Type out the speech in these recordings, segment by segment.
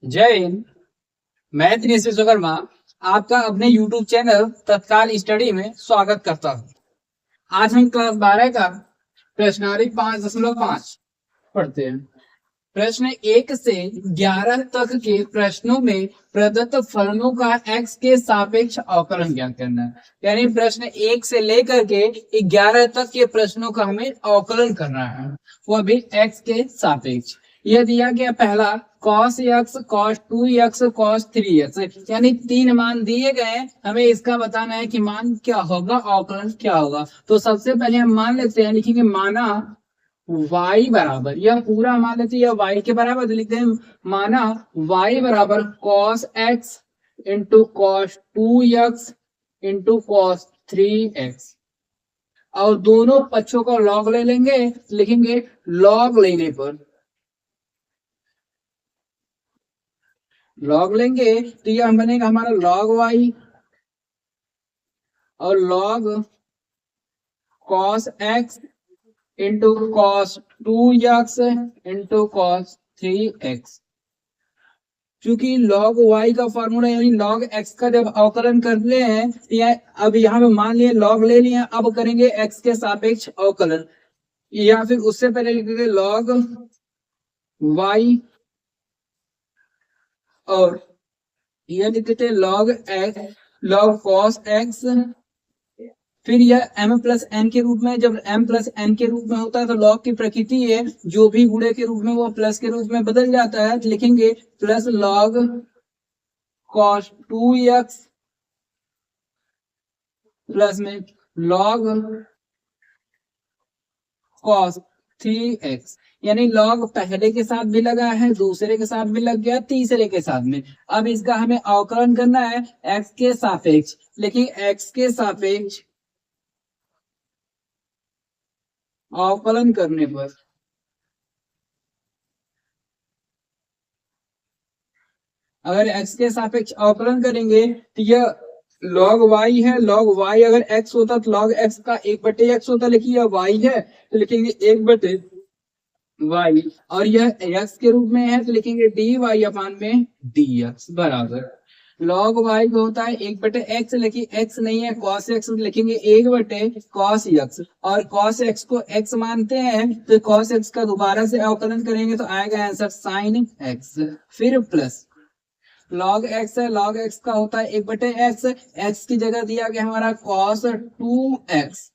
जय हिंद। मैं दिनेश विश्वकर्मा आपका अपने YouTube चैनल तत्काल स्टडी में स्वागत करता हूँ। आज हम क्लास 12 का प्रश्नावली 5.5 पढ़ते हैं। प्रश्न 1 से 11 तक के प्रश्नों में प्रदत्त फलनों का x के सापेक्ष अवकलन ज्ञात करना है। यानी प्रश्न 1 से लेकर के 11 तक के प्रश्नों का हमें अवकलन करना है, वो भी x के सापेक्ष। यह दिया गया पहला cos x, cos 2x, cos 3x, यानी 3 मान दिए गए। हमें इसका बताना है कि मान क्या होगा, अवकलन क्या होगा। तो सबसे पहले हम मान लेते हैं, लिखेंगे माना y बराबर, यह पूरा मान लेते हैं y के बराबर, तो लिखते हैं माना y बराबर cos x into cos 2x into cos 3x, और दोनों पक्षों का लॉग ले लेंगे। लिखेंगे लॉग लेने पर, लॉग लेंगे तो यह बनेगा हमारा log y और log cos x into cos 2x into cos 3x। चूंकि log y का फॉर्मूला यानी log x का जब अवकलन कर ले हैं, अब यहाँ पे मान लिए log ले लिए, अब करेंगे x के सापेक्ष अवकलन, या फिर उससे पहले लिखेंगे log y और यह लिखते हैं log x, log cos x, फिर यह m प्लस एन के रूप में, जब m प्लस एन के रूप में होता है तो log की प्रकृति है जो भी गुणे के रूप में वो प्लस के रूप में बदल जाता है। लिखेंगे plus log cos 2x plus में log cos 3x, यानी log पहले के साथ भी लगा है, दूसरे के साथ भी लग गया, तीसरे के साथ में। अब इसका हमें अवकलन करना है x के सापेक्ष। लेकिन x के सापेक्ष अवकलन करने पर अगर x के सापेक्ष अवकलन करेंगे तो यह log y है। log y अगर x होता तो log x का 1/x होता, लेकिन यह y है तो लिखेंगे 1/y, और यह x के रूप में है तो लिखेंगे dy अपान में dx बराबर log y को होता है 1/x, लेकिन x नहीं है cos x, लिखेंगे 1/cos x, और cos x को x मानते हैं तो cos x का दोबारा से अवकलन करेंगे तो आएगा आंसर sin x। फिर प्लस log x है, log x का होता है 1/x, x की जगह दिया गया हमारा cos 2x,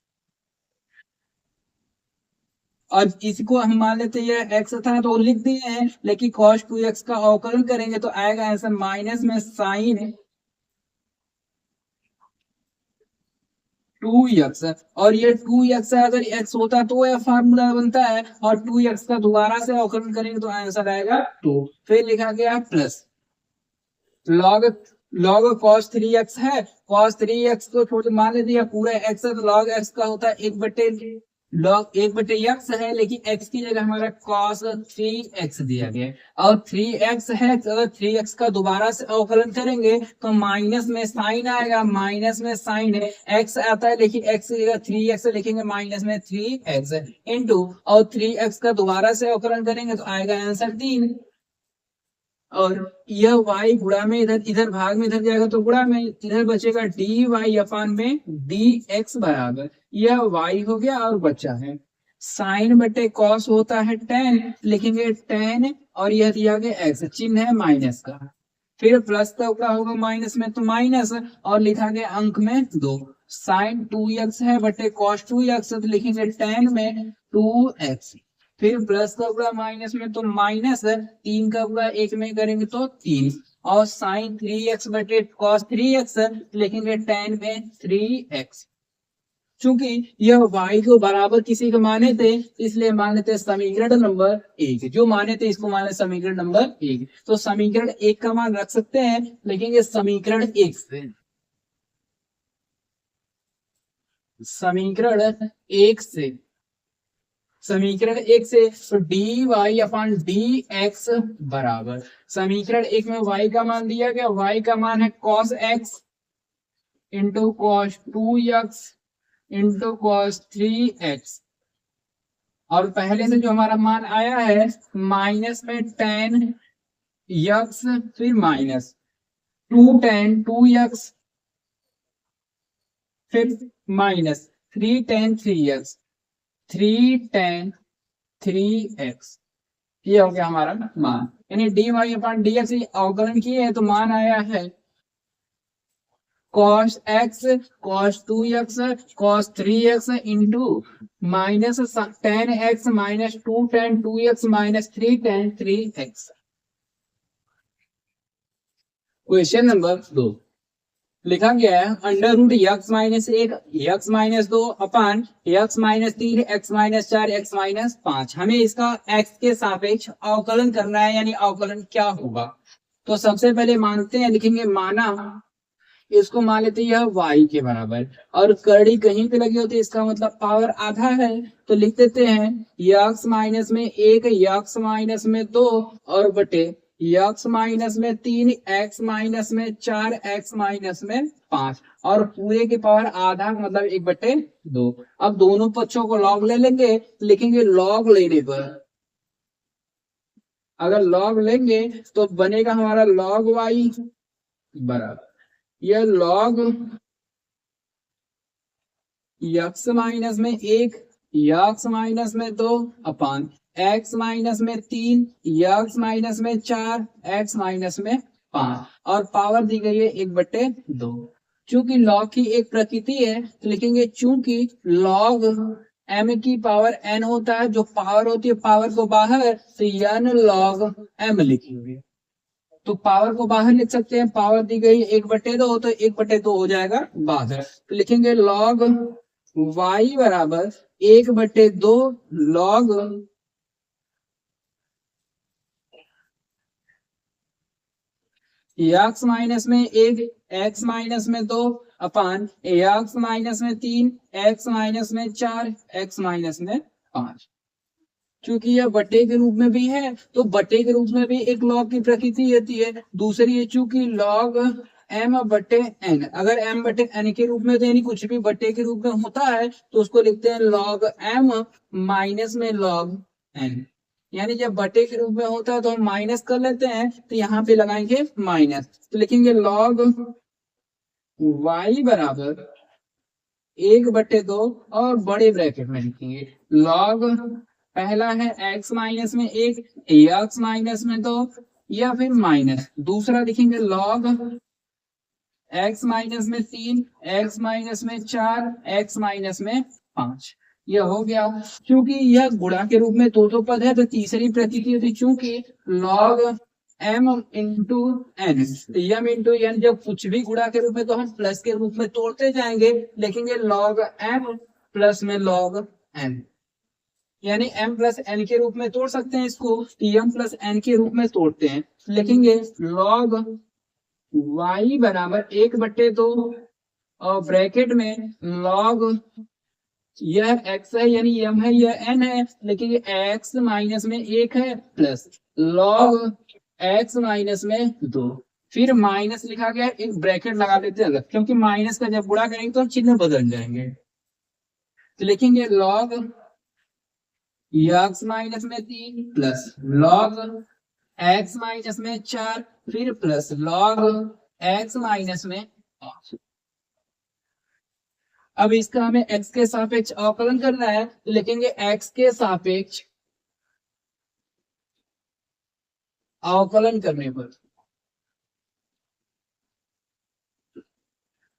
और इसको हम मान लेते हैं ये x था तो लिख दिए हैं, लेकिन cos 2x का अवकलन करेंगे तो आएगा आंसर माइनस में sin 2x, और ये 2x अगर x होता तो यह फार्मूला बनता है, और 2x का दोबारा से अवकलन करेंगे तो आंसर आएगा 2। फिर लिखा गया प्लस log cos 3x है, cos 3x को छोटे मान लेते हैं पूरा x है तो log x का होता है 1/x है, लेकिन x की जगह हमारा cos 3x दिया गया, और 3x है तो अगर 3x का दोबारा से अवकलन करेंगे तो माइनस में साइन आएगा, माइनस में साइन है, x आता है लेकिन x की जगह 3x लिखेंगे, माइनस में 3x इंटू, और 3x का दोबारा से अवकलन करेंगे तो आएगा आंसर 3, और यह y गुणा में इधर इधर भाग में इधर जाएगा तो गुणा में इधर बचेगा dy अपान में dx बराबर, यह y हो गया और बचा है साइन बटे कॉस होता है tan, लिखेंगे tan, और यह दिया गया x, चिन्ह है माइनस का, फिर प्लस का क्या होगा माइनस में तो माइनस, और लिखा गया अंक में 2, साइन 2x है बटे कॉस 2x तो लिखेंगे tan में 2x, फिर प्लस का पूरा माइनस में तो माइनस, 3 का पूरा 1 में करेंगे तो 3, और साइन 3x बटे कॉस 3x लिखेंगे tan में 3x। चूंकि यह y को बराबर किसी को माने थे इसलिए मान लेते समीकरण नंबर 1, जो माने थे इसको माने समीकरण नंबर 1, तो समीकरण 1 का मान रख सकते हैं। लिखेंगे समीकरण 1 से, समीकरण 1 से, समीकरण 1 से तो dy अपान dx बराबर, समीकरण 1 में y का मान दिया गया, y का मान है cos x into cos 2x into cos 3x, और पहले से जो हमारा मान आया है माइनस में tan यक्स फिर माइनस 2tan 2x फिर minus 3tan 3x 3tan 3x। ये हो गया हमारा मान, यानी dy अपॉन dx अवकलन किए हैं तो मान आया है cos x cos 2x cos 3x into minus tan x minus 2tan 2x minus 3tan 3x। Question number 2 लिखा गया है under root x minus 1 x minus 2 upon x minus 3 x minus 4 x minus 5। हमें इसका x के सापेक्ष अवकलन करना है, यानी अवकलन क्या होगा। तो सबसे पहले मानते हैं, लिखेंगे माना, इसको मान लेते हैं यह y के बराबर, और करड़ी कहीं पे लगी होती है इसका मतलब पावर आधा है, तो लिख देते हैं यक्स माइनस में 1 यक्स माइनस में 2 और बटे यक्स माइनस में 3 एक्स माइनस में 4 एक्स माइनस में 5 और पूरे के पावर आधा मतलब 1/2। अब दोनों पक्षों को लॉग ले लेंगे, लिखेंगे लॉग लेने पर, अगर लॉग लेंगे तो बनेगा हमारा लॉग y बराबर यह लॉग यक्स माइनस में 1 यक्स माइनस में 2 अपान एक्स माइनस में 3 यक्स माइनस में 4 एक्स माइनस में 5 और पावर दी गई है 1/2। चूंकि लॉग की एक प्रकृति है तो लिखेंगे चूंकि लॉग m की पावर n होता है, जो पावर होती है पावर को बाहर तो n लॉग m लिखेंगे, तो पावर को बाहर लिख सकते हैं, पावर दी गई 1/2 तो 1/2 हो जाएगा बाहर, तो लिखेंगे लॉग y बराबर 1/2 लॉग एक्स माइनस में 1 एक्स माइनस में 2 अपान एक्स माइनस में 3 एक्स माइनस में 4 एक्स माइनस में 5। क्योंकि यह बटे के रूप में भी है तो बटे के रूप में भी एक लॉग की प्रकृति होती है। दूसरी है चूंकि लॉग m/n, अगर m/n के रूप में तो यानी कुछ भी बटे के रूप में होता है तो उसको लिखते हैं लॉग m माइनस में लॉग n, यानी जब बटे के रूप में होता है तो हम माइनस कर लेते हैं तो यहाँ पे लगाएंगे माइनस, तो लिखेंगे लॉग y बराबर 1/2 और बड़े ब्रैकेट में लिखेंगे लॉग, पहला है x माइनस में 1 x माइनस में 2 या फिर माइनस, दूसरा लिखेंगे लॉग x माइनस में 3 x माइनस में 4 x माइनस में 5। यह हो गया। क्योंकि यह गुणा के रूप में दो पद है तो तीसरी प्रकृति होती, चूंकि log m into n, m into n जब कुछ भी गुणा के रूप में तो हम प्लस के रूप में तोड़ते जाएंगे, लिखेंगे लॉग m प्लस में लॉग n, यानी m प्लस n के रूप में तोड़ सकते हैं इसको, m प्लस n के रूप में तोड़ते हैं, लिखेंगे लॉग y बराबर 1/2 और ब्रैकेट में लॉग यह x है यानी m है, यह n है, लेकिन x माइनस में 1 है प्लस लॉग x माइनस में 2, फिर माइनस लिखा गया, एक ब्रैकेट लगा देते हैं अलग, क्योंकि माइनस का जब गुणा करेंगे तो चिन्ह बदल जाएंगे, तो लिखेंगे लॉग x माइनस में 3 प्लस लॉग x माइनस में 4 फिर प्लस लॉग x माइनस में 5। अब इसका हमें x के सापेक्ष अवकलन करना है तो लिखेंगे x के सापेक्ष अवकलन करने पर,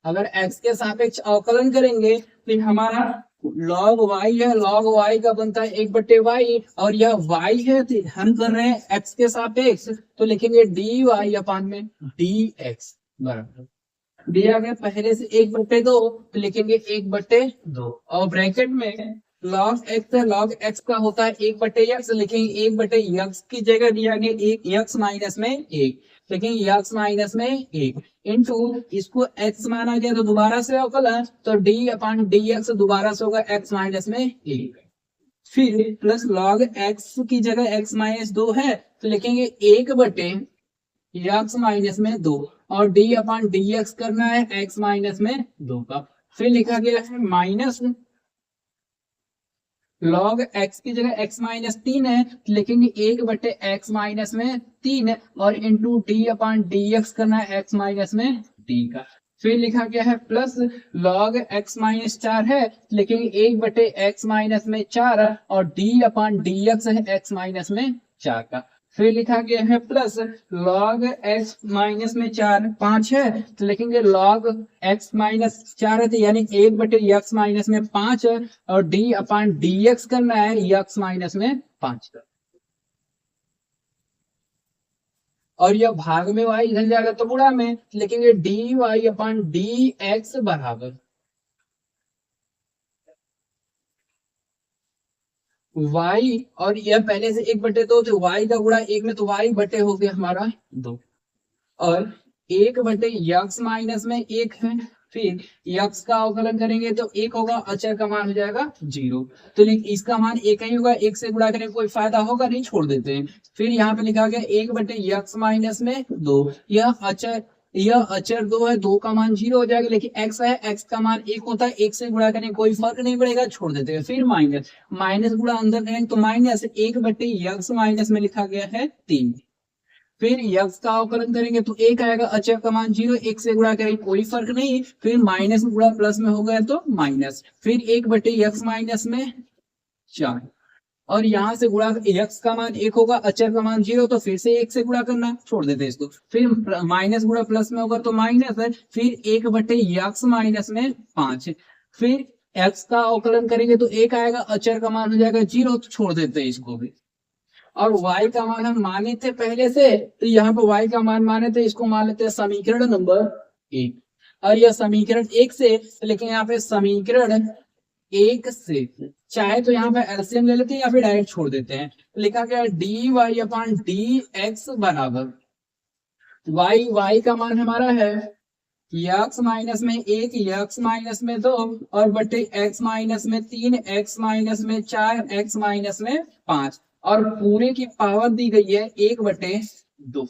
अगर x के सापेक्ष अवकलन करेंगे तो हमारा लॉग y है, लॉग y का बनता है 1/y और यह y है तो हम कर रहे हैं x के सापेक्ष, तो लिखेंगे dy अपान में dx बराबर दिया गया पहले से 1/2 तो लिखेंगे 1/2 और ब्रैकेट में लॉग x है, लॉग x का होता है 1/x, लिखेंगे 1/x की जगह दिया गया x माइनस में 1, लेकिन x माइनस में 1 इंटू इसको x माना गया तो दोबारा से अवकलन तो d अपान dx दोबारा से होगा x माइनस में 1, फिर प्लस लॉग x की जगह x माइनस 2 है तो लिखेंगे 1/x माइनस में 2 और d अपान dx करना है x माइनस में 2 का, फिर लिखा गया है माइनस लॉग एक्स की जगह x माइनस 3 है तो लिखेंगे 1/x माइनस में 3 और इंटू डी अपान डी एक्स करना है x माइनस में d का। फिर लिखा गया है प्लस लॉग x माइनस 4 है तो लिखेंगे 1/x माइनस में 4 और d अपान डी एक्स है x माइनस में 4 का। फिर लिखा गया है प्लस लॉग x माइनस में 4 5 है तो लिखेंगे लॉग x माइनस 4 है तो यानी 1/x माइनस में 5 और d अपान डी एक्स करना है x माइनस में 5 का। और यह भाग में y इधर जाएगा तो गुणा में लिखेंगे dy अपान डी एक्स बराबर y और यह पहले से 1/2 तो y का गुणा 1 में तो y बटे हो गया हमारा 2 और 1/x माइनस में 1 है। फिर x का अवकलन करेंगे तो 1 होगा, अचर का मान हो जाएगा 0। तो इसका मान 1 ही होगा, 1 से गुणा करें कोई फायदा होगा नहीं, छोड़ देते हैं। फिर यहाँ पे लिखा गया 1/x माइनस में 2, यह अचर 2 है, 2 का मान 0 हो जाएगा, लेकिन x है, x का मान 1 होता है, 1 से गुणा करें कोई फर्क नहीं पड़ेगा, छोड़ देते हैं। फिर माइनस गुणा अंदर करेंगे तो माइनस 1/x माइनस में लिखा गया है 3। फिर यक्स का अवकलन करेंगे तो 1 आएगा, अचर का मान 0, 1 से गुणा करेंगे कोई फर्क नहीं। फिर माइनस गुणा प्लस में हो गया तो माइनस, फिर 1/x माइनस में 4 और यहाँ से गुणा x का मान 1 होगा, अचर का मान 0, तो फिर से 1 से गुणा करना, छोड़ देते हैं इसको। फिर माइनस गुणा प्लस में होगा तो माइनस है, फिर 1/x माइनस में 5। फिर x का अवकलन करेंगे तो 1 आएगा, अचर का मान हो जाएगा 0, तो छोड़ देते हैं इसको भी। और y का मान हम माने थे पहले से, तो यहाँ पे y का मान माने थे, इसको मान लेते हैं समीकरण नंबर 1। और यह समीकरण 1 से, लेकिन यहाँ पे समीकरण 1 से चाहे तो यहाँ पे एलसीएम ले लेते हैं या फिर डायरेक्ट छोड़ देते हैं। तो लिखा गया डी वाई अपान डी एक्स बराबर y का मान हमारा है x माइनस में 1, x माइनस में 2 और बटे x माइनस में 3, x माइनस में 4, x माइनस में 5 और पूरे की पावर दी गई है 1/2।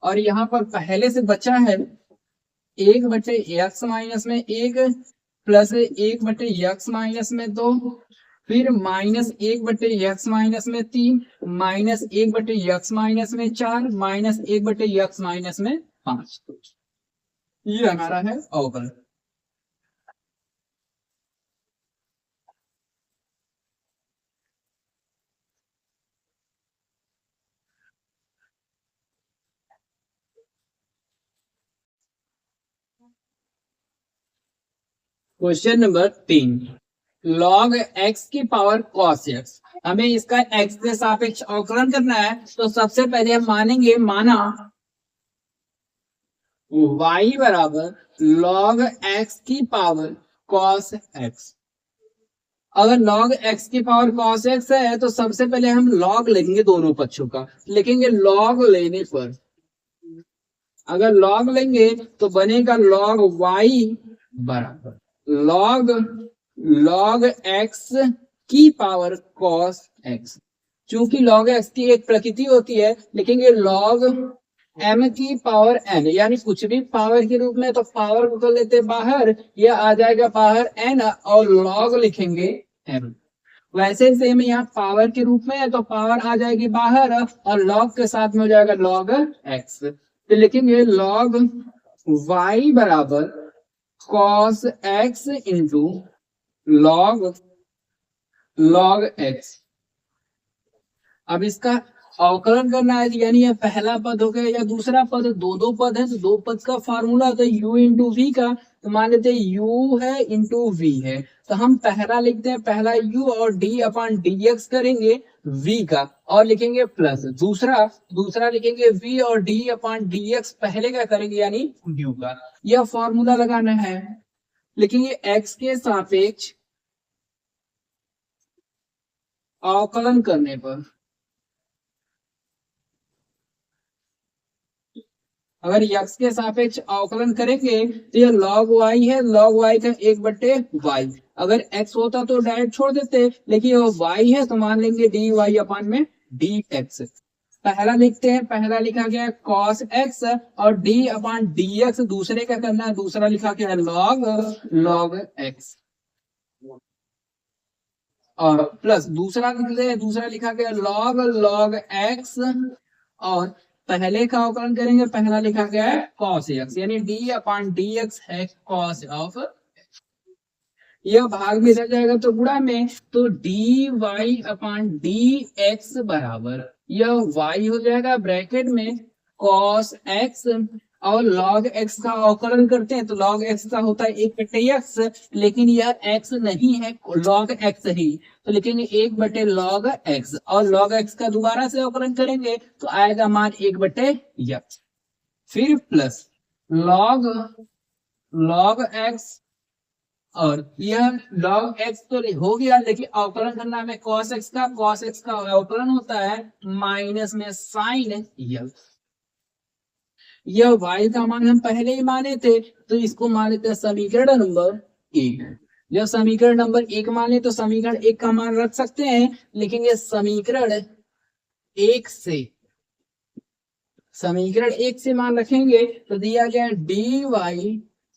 और यहाँ पर पहले से बचा है 1/x माइनस में 1 प्लस 1/x माइनस में 2, फिर माइनस 1/x माइनस में 3 माइनस 1/x माइनस में 4 माइनस 1/x माइनस में 5। ये हमारा है अवकलन। क्वेश्चन नंबर 3, log x की पावर cos x। हमें इसका x के सापेक्ष अवकलन करना है, तो सबसे पहले हम माना y बराबर log x की पावर cos x। अगर log x की पावर cos x है तो सबसे पहले हम log लेंगे दोनों पक्षों का, लिखेंगे log लेने पर, अगर log लेंगे तो बनेगा log y बराबर log x की पावर cos x। चूंकि log x की एक प्रकृति होती है, लिखेंगे log m की पावर n, यानी कुछ भी पावर के रूप में तो पावर को कर लेते बाहर, यह आ जाएगा बाहर n और log लिखेंगे m। वैसे सेम यहाँ पावर के रूप में है तो पावर आ जाएगी बाहर और log के साथ में हो जाएगा log x। तो लिखेंगे log y बराबर cos x into log x। अब इसका अवकलन करना है, यानी यह पहला पद हो गया या दूसरा पद, दो पद है तो दो पद का फार्मूला होता है u इंटू वी का, तो मान लेते हैं u है इंटू v है, तो हम पहला लिखते हैं पहला u और d अपान dx करेंगे v का और लिखेंगे प्लस दूसरा लिखेंगे v और d अपान dx पहले का करेंगे यानी u का। यह फॉर्मूला लगाना है, लिखेंगे x के सापेक्ष अवकलन करने पर, अगर x के सापेक्ष अवकलन करेंगे तो यह log y है, log y का 1/y। अगर x होता तो डायरेक्ट छोड़ देते, लेकिन यह y है तो मान लेंगे dy अपान में dx। पहला लिखते हैं, पहला लिखा गया है cos x और d अपान dx, दूसरे का करना है, दूसरा लिखा गया है log x। और प्लस दूसरा लिखते हैं, दूसरा लिखा गया log x, और पहले का अवकलन करेंगे, पहला लिखा गया है cos x, यानी d/dx है cos ऑफ, यह भाग में रह जाएगा तो गुणा में, तो dy/dx बराबर यह y हो जाएगा ब्रैकेट में cos x, और log x का अवकलन करते हैं तो log x का होता है 1/x, लेकिन यह x नहीं है, log x ही, तो लिखेंगे 1/log x, और log x का दोबारा से अवकलन करेंगे तो आएगा मान 1/x, फिर प्लस log x, और यह log x तो हो गया, लेकिन अवकलन करना है cos x का अवकलन होता है माइनस में sin x, यह y का मान हम पहले ही माने थे, तो इसको मान लेते हैं समीकरण नंबर 1। जब समीकरण नंबर 1 माने तो समीकरण 1 का मान रख सकते हैं, लिखेंगे समीकरण 1 से मान रखेंगे तो दिया गया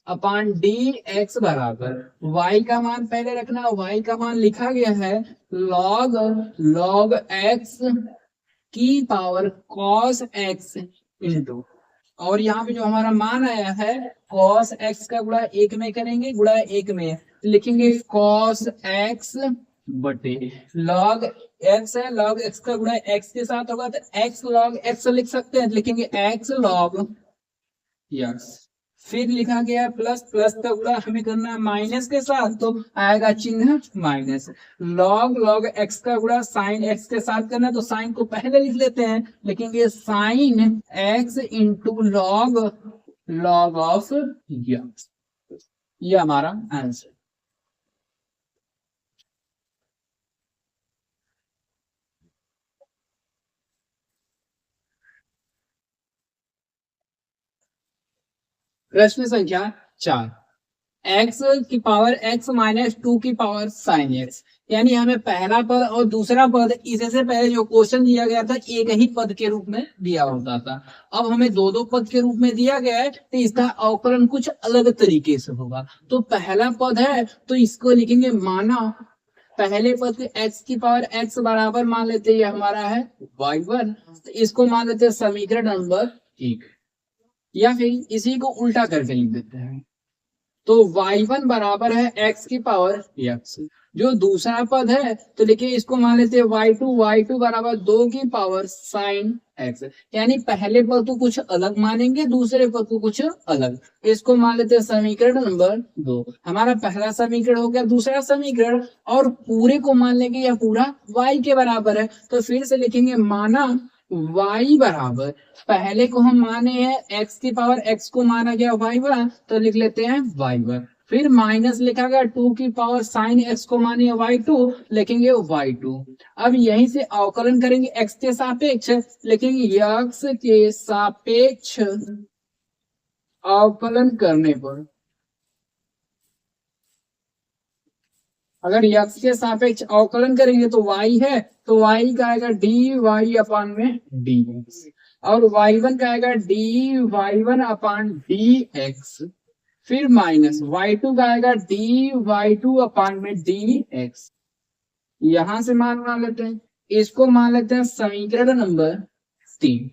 dy/dx बराबर, y का मान पहले रखना, y का मान लिखा गया है log x की पावर cos x इंटू, और यहाँ पे जो हमारा मान आया है cos x का गुणा 1 में करेंगे, गुणा 1 में लिखेंगे cos x बटे log x है, log x का गुणा x के साथ होगा तो x log x लिख सकते हैं, लिखेंगे x log x, फिर लिखा गया प्लस का गुणा हमें करना है माइनस के साथ, तो आएगा चिन्ह माइनस, log x का गुणा sin x के साथ करना है तो sin को पहले लिख लेते हैं, लिखेंगे sin x into log of x, ये हमारा आंसर। प्रश्न संख्या 4, x की पावर x माइनस 2 की पावर sin x, यानी हमें पहला पद और दूसरा पद इससे पहले जो क्वेश्चन दिया गया था एक ही पद के रूप में दिया होता था, अब हमें दो पद के रूप में दिया गया है तो इसका अवकलन कुछ अलग तरीके से होगा। तो पहला पद है तो इसको लिखेंगे माना पहले पद के x की पावर x बराबर मान लेते हैं हमारा है y1, तो इसको मान लेते हैं समीकरण नंबर 1, या फिर इसी को उल्टा करके लिख देते हैं, तो y1 बराबर है x की पावर x, जो दूसरा पद है तो लिखिए इसको मान लेते हैं y2 बराबर 2 की पावर sin x, यानी पहले पद को कुछ अलग मानेंगे, दूसरे पद को कुछ अलग, इसको मान लेते हैं समीकरण नंबर 2। हमारा पहला समीकरण हो गया, दूसरा समीकरण, और पूरे को मान लेंगे या पूरा y के बराबर है, तो फिर से लिखेंगे माना y बराबर, पहले को हम माने हैं x की पावर x को माना गया y1, तो लिख लेते हैं y1, फिर माइनस लिखा गया 2 की पावर sin x को माने y2, लिखेंगे y2। अब यहीं से अवकलन करेंगे x के सापेक्ष, लिखेंगे x के सापेक्ष अवकलन करने पर, अगर x के सापेक्ष अवकलन करेंगे तो y है, तो y का आएगा dy अपान में dx, और y1 का आएगा dy1 अपान dx, फिर माइनस y2 का आएगा dy2 अपान में dx, यहां से मान लेते हैं, इसको मान लेते हैं समीकरण नंबर 3।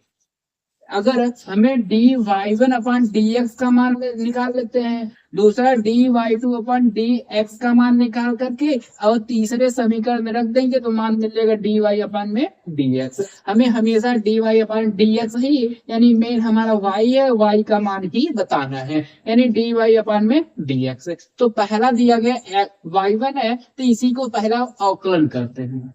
अगर हमें dy1 अपान dx का मान निकाल लेते हैं, दूसरा dy2 अपान dx का मान निकाल करके और तीसरे समीकरण में रख देंगे तो मान मिलेगा dy अपान में dx, हमें हमेशा dy अपान dx ही, यानी मेन हमारा y है, y का मान ही बताना है, यानी dy अपान में dx। तो पहला दिया गया y1 है तो इसी को पहला अवकलन करते हैं,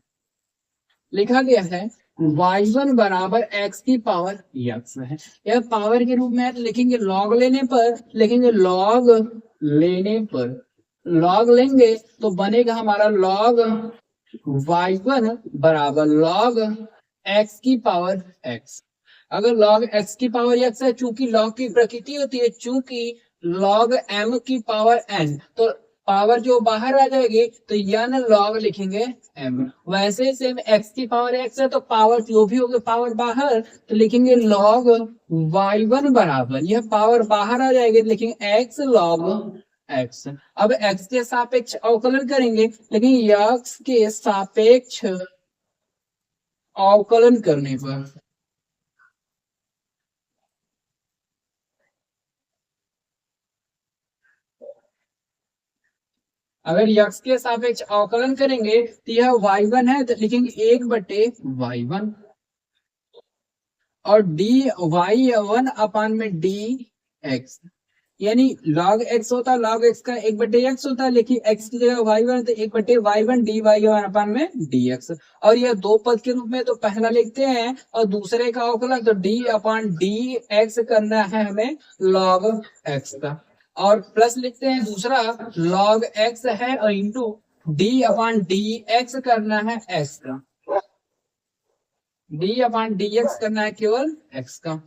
लिखा गया है y1 बराबर x की पावर x है, यह पावर के रूप में है तो लिखेंगे log लेने पर, लिखेंगे log लेने पर, log लेंगे तो बनेगा हमारा log y1 बराबर log x की पावर x। अगर log x की पावर x है, चूंकि log की प्रकृति होती है, चूंकि log m की पावर n, तो पावर जो बाहर आ जाएगी तो n log लिखेंगे m, वैसे सेम x की पावर x है तो पावर जो भी होगी पावर बाहर, तो लिखेंगे log y1 बराबर, यह पावर बाहर आ जाएगी, लिखेंगे x log एक्स। अब एक्स के सापेक्ष अवकलन करेंगे, लेकिन एक्स के सापेक्ष अवकलन करने पर अगर यक्स के सापेक्ष अवकलन करेंगे तो यह y1 है, तो लिखेंगे 1/y1 और डी y1 अपान में डी एक्स, यानी log x होता है, log x का 1/x होता है, लेकिन x की जगह y1 तो 1/y1 dy y1 अपान में dx। और यह दो पद के रूप में तो पहला लिखते हैं और दूसरे का अवकलन तो d अपान dx करना है हमें log x का, और प्लस लिखते हैं दूसरा log x है और इंटू d अपान dx करना है x का, d अपान dx करना है केवल x का।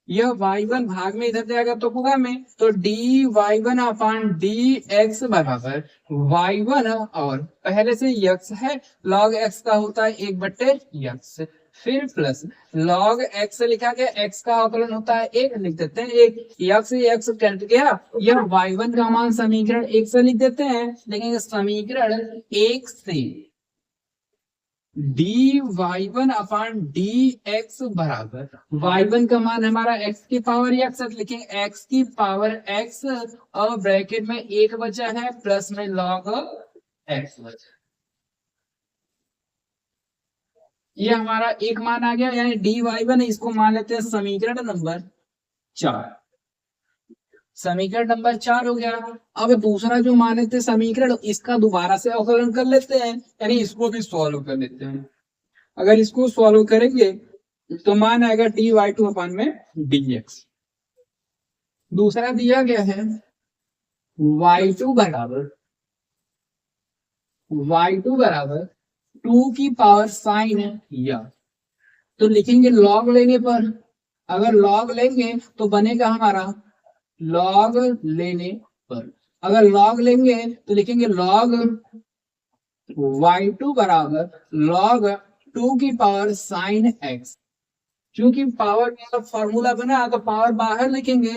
यह y1 भाग में इधर जाएगा तो होगा में, तो डी y1 अपान डी एक्स बराबर y1 और पहले से x है log x का होता है 1/x, फिर प्लस log x लिखा गया, x का अवकलन होता है 1, लिख देते हैं 1, x कट गया, यह y1 का मान समीकरण 1 से लिख देते हैं, लेकिन समीकरण 1 से डी y1 अपान डी एक्स बराबर y1 का मान हमारा x की पावर x, लिखेंगे x की पावर x और ब्रैकेट में 1 बचा है प्लस में log x बचा, ये हमारा एक मान आ गया, यानी डी y1 इसको मान लेते हैं समीकरण नंबर 4। समीकरण नंबर 4 हो गया। अब दूसरा जो माने थे समीकरण, इसका दोबारा से अवकलन कर लेते हैं, यानी इसको भी सॉल्व कर लेते हैं। अगर इसको सॉल्व करेंगे तो मान आएगा डी y2 अपान में dx। दूसरा दिया गया है y2 बराबर 2 की पावर साइन या, तो लिखेंगे log लेने पर, अगर log लेंगे तो बनेगा हमारा log लेने पर, अगर log लेंगे तो लिखेंगे log y2 बराबर log 2 की पावर साइन x। क्योंकि पावर का फॉर्मूला बना तो पावर बाहर लिखेंगे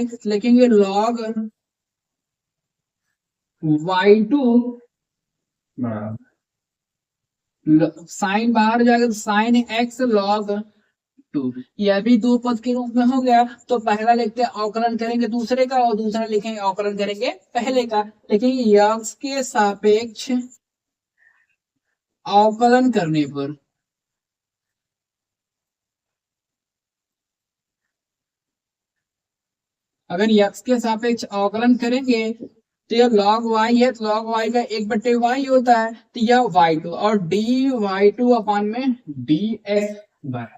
log y2 साइन बाहर जाएगा तो साइन x log 2, यह भी दो पद के रूप में हो गया, तो पहला लिखते हैं अवकलन करेंगे दूसरे का और दूसरा लिखेंगे अवकलन करेंगे पहले का, लेकिन यक्स के सापेक्ष अवकलन करने पर अगर यक्स के सापेक्ष अवकलन करेंगे तो यह log y है, तो log y का 1/y होता है, तो यह y2 और डी y2 अपान में dx बराबर,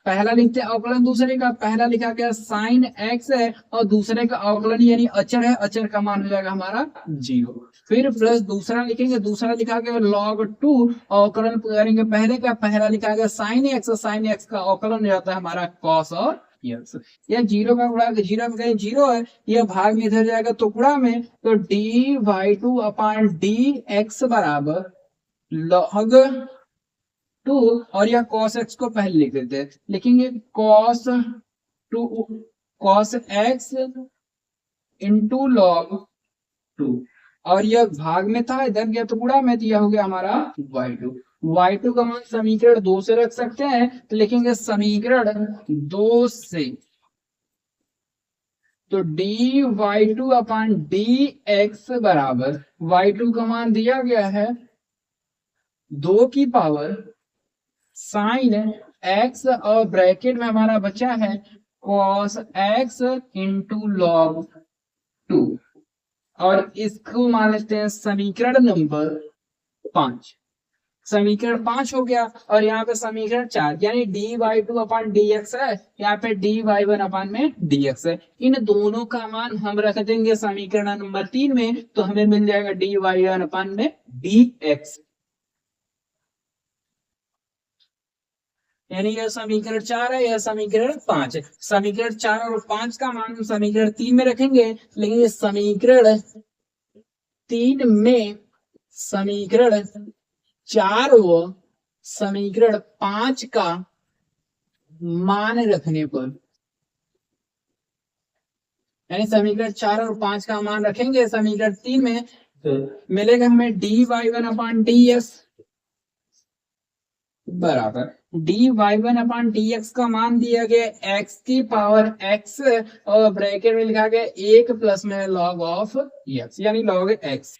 पहला लिखते हैं अवकलन दूसरे का, पहला लिखा गया साइन x है और दूसरे का अवकलन यानी अचर है, अचर का मान हो जाएगा हमारा 0, फिर प्लस दूसरा लिखेंगे, दूसरा लिखा गया log 2, अवकलन करेंगे पहले का, पहला लिखा गया साइन x का अवकलन हो जाता है हमारा cos और यस, यह 0 का गुणा 0 में कहीं 0 है, यह भाग में इधर जाएगा तो गुणा में, तो डी y2 अपान डी एक्स बराबर log 2 और यह cos x को पहले लिख देते हैं, लिखेंगे cos x इंटू log 2 और यह भाग में था इधर गया तो गुणा में दिया हो गया हमारा y2 का मान समीकरण 2 से रख सकते हैं, तो लिखेंगे समीकरण 2 से, तो डी y2 अपान डी एक्स बराबर y2 का मान दिया गया है 2 की पावर साइन x और ब्रैकेट में हमारा बचा है cos x इंटू log 2 और इसको मान लेते हैं समीकरण नंबर 5। समीकरण 5 हो गया और यहाँ पे समीकरण 4, यानी डी y2 अपान डी एक्स है, यहाँ पे डी y1 अपान में dx है, इन दोनों का मान हम रख देंगे समीकरण नंबर 3 में, तो हमें मिल जाएगा डी y1 अपान में dx, यानी यह समीकरण 4 है, यह समीकरण 5 है। समीकरण 4 और 5 का मान हम समीकरण 3 में रखेंगे, लेकिन समीकरण 3 में समीकरण 4 व समीकरण 5 का मान रखने पर यानी समीकरण 4 और 5 का मान रखेंगे समीकरण 3 में, तो मिलेगा हमें dy1/dx बराबर dy1/dx का मान दिया गया x की पावर x और ब्रैकेट में लिखा गया 1 प्लस में log ऑफ x यानी log x।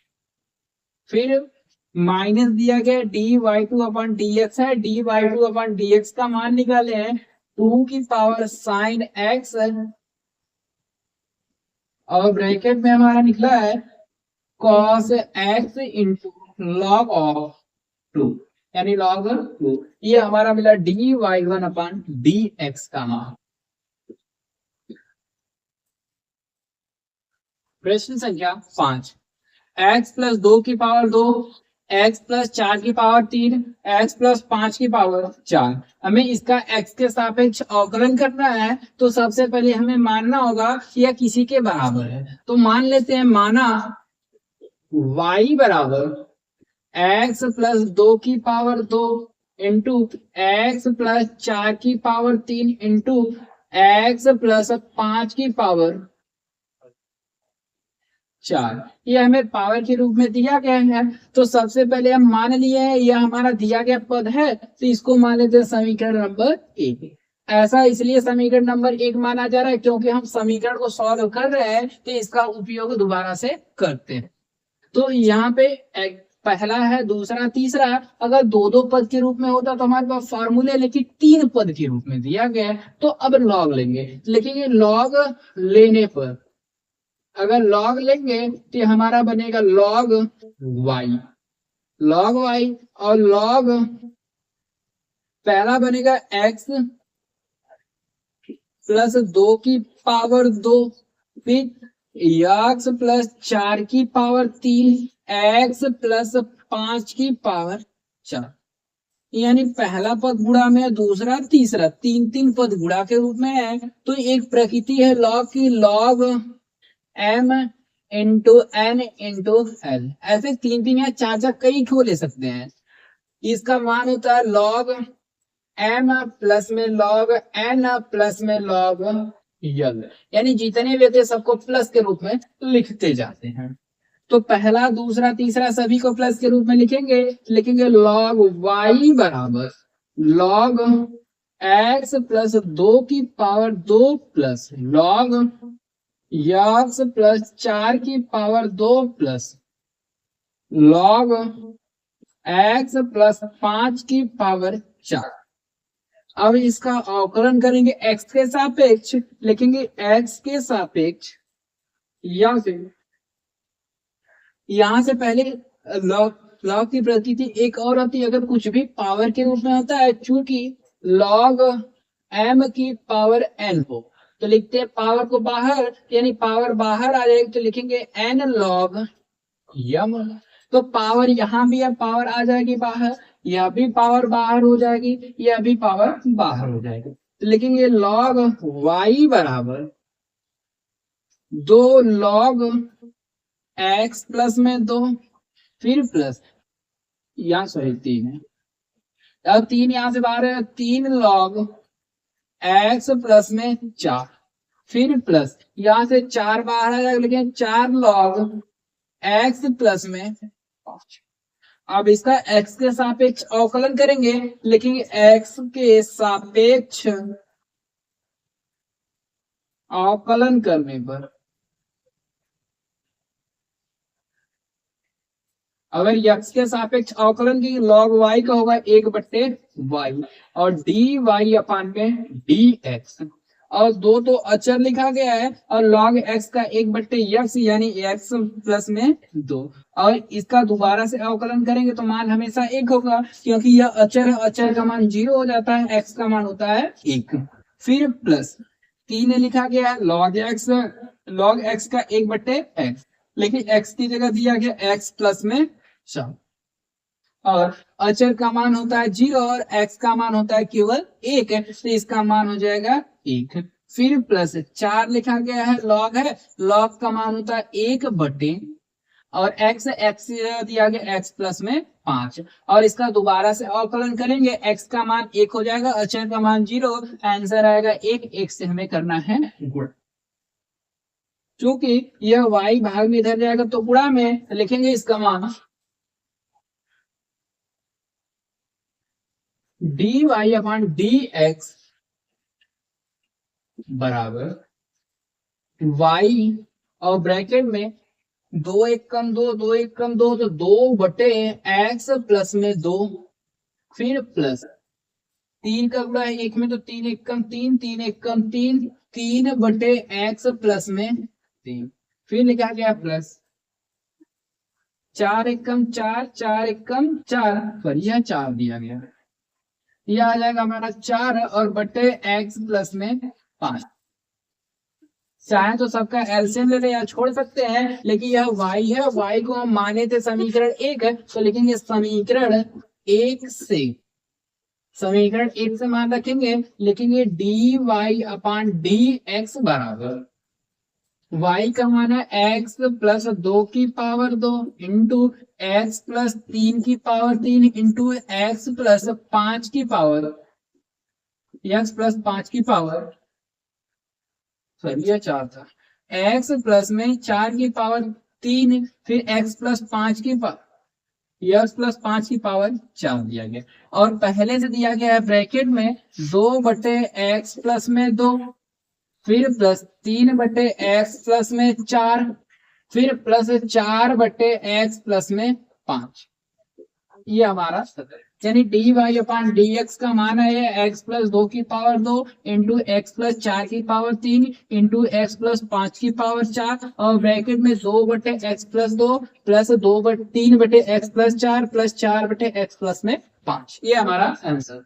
फिर माइनस दिया गया dy2/dx है, dy2/dx का मान निकाले हैं 2 की पावर साइन x और ब्रैकेट में हमारा निकला है cos x into log of 2 यानी log 2। ये हमारा मिला dy1/dx का मान। प्रश्न संख्या 5, x प्लस 2 की पावर 2, x प्लस 4 की पावर 3, x प्लस 5 की पावर 4। हमें इसका x के सापेक्ष अवकलन करना है, तो सबसे पहले हमें मानना होगा कि यह किसी के बराबर है। तो मान लेते हैं, माना y बराबर x प्लस 2 की पावर 2 इंटू एक्स प्लस 4 की पावर 3 इंटू एक्स प्लस 5 की पावर 4। ये हमें पावर के रूप में दिया गया है। तो सबसे पहले हम मान लिए हैं यह हमारा दिया गया पद है, तो इसको मान लेते हैं समीकरण नंबर 1। ऐसा इसलिए समीकरण नंबर 1 माना जा रहा है क्योंकि हम समीकरण को सॉल्व कर रहे हैं, तो इसका उपयोग दोबारा से करते हैं। तो यहाँ पे पहला है, दूसरा, तीसरा। अगर दो दो पद के रूप में होता तो हमारे पास फॉर्मूले, लेकिन 3 पद के रूप में दिया गया है। तो अब लॉग लेंगे, लिखेंगे लॉग लेने पर, अगर लॉग लेंगे तो हमारा बनेगा लॉग y और लॉग पहला बनेगा x प्लस 2 की पावर 2, फिर x प्लस 4 की पावर 3, x प्लस 5 की पावर 4। यानी पहला पद गुणा में, दूसरा, तीसरा, 3 पद गुणा के रूप में है। तो एक प्रकृति है लॉग की, log m into n into l। ऐसे 3 या 4 कई ठो ले सकते हैं। इसका मान होता है लॉग m प्लस में लॉग n प्लस में लॉग l, यानी जितने भी होते सबको प्लस के रूप में लिखते जाते हैं। तो पहला, दूसरा, तीसरा सभी को प्लस के रूप में लिखेंगे लॉग y बराबर लॉग x प्लस 2 की power 2 plus log x plus 4 की power 2 plus log x plus 5 की पावर 4। अब इसका अवकलन करेंगे x के सापेक्ष, लिखेंगे x के सापेक्ष, या फिर यहां से पहले लॉग की प्रकृति एक और होती है, अगर कुछ भी पावर के रूप में होता है, चूंकि लॉग m की पावर n हो तो लिखते हैं पावर को बाहर, यानी पावर बाहर आ जाएगी तो लिखेंगे n लॉग m। तो पावर यहाँ भी है, पावर आ जाएगी बाहर, यह भी पावर बाहर हो जाएगी, यह भी पावर बाहर हो जाएगी। तो लिखेंगे लॉग y बराबर 2 लॉग x प्लस में 2, फिर प्लस यहाँ सॉरी 3 है, अब 3 यहां से बाहर है, 3 लॉग x प्लस में 4, फिर प्लस यहां से 4 बाहर आ जाएगा, लेकिन 4 लॉग x प्लस में 5। अब इसका x के सापेक्ष अवकलन करेंगे, लिखेंगे x के सापेक्ष अवकलन करने पर अगर x के सापेक्ष अवकलन की लॉग y का होगा 1/y और dy अपान में dx, और दो तो अचर लिखा गया है, और log x का 1/x यानी x प्लस में 2, और इसका दोबारा से अवकलन करेंगे तो मान हमेशा 1 होगा, क्योंकि यह अचर है, अचर का मान 0 हो जाता है, x का मान होता है 1। फिर प्लस 3 लिखा गया है log x का 1/x, लेकिन x की जगह दिया गया x प्लस में 4, और अचर का मान होता है 0 और x का मान होता है केवल 1 है, तो इसका मान हो जाएगा 1। फिर प्लस 4 लिखा गया है, लॉग का मान होता है 1/, और x दिया गया x प्लस में 5, और इसका दोबारा से अवकलन करेंगे, x का मान 1 हो जाएगा, अचर का मान 0, आंसर आएगा 1 से हमें करना है गुणा। चूंकि यह y भाग में इधर जाएगा तो गुणा में लिखेंगे इसका मान dy अपॉन dx बराबर y और ब्रैकेट में 2 एक कम 2 2 एक कम 2 तो 2 बटे x प्लस में 2 फिर प्लस 3 का गुणा है एक में तो 3 एक कम 3 3 एक कम 3 3 बटे x प्लस में 3 फिर लिखा गया प्लस 4 एक कम 4 4 एक कम 4 पर यह 4 दिया गया। यह आ जाएगा हमारा 4 और बटे x प्लस में 5। चाहे तो सबका एलसीएम ले ले या छोड़ सकते हैं, लेकिन यह y है, y को हम माने थे समीकरण 1 है तो लिखेंगे समीकरण 1 से, समीकरण 1 से मान रखेंगे, लिखेंगे dy अपॉन dx बराबर y का मान है x प्लस 2 की पावर 2 इंटू एक्स प्लस 3 की पावर 3 इंटू एक्स प्लस 5 की पावर x प्लस 5 की पावर सॉरी यह 4 था, x प्लस में 4 की पावर 3 फिर x प्लस 5 की पावर x प्लस 5 की पावर 4 दिया गया और पहले से दिया गया है ब्रैकेट में 2 बटे x प्लस में 2 फिर प्लस 3 बटे x प्लस में 4 फिर प्लस 4 बटे x प्लस में 5। ये हमारा यानी dy अपॉन dx का मान है x प्लस 2 की पावर 2 इंटू एक्स प्लस 4 की पावर 3 इंटू एक्स प्लस 5 की पावर 4 और ब्रैकेट में 2 बटे x प्लस 2 प्लस 3 बटे x प्लस 4 प्लस 4 बटे x प्लस में 5। ये हमारा आंसर।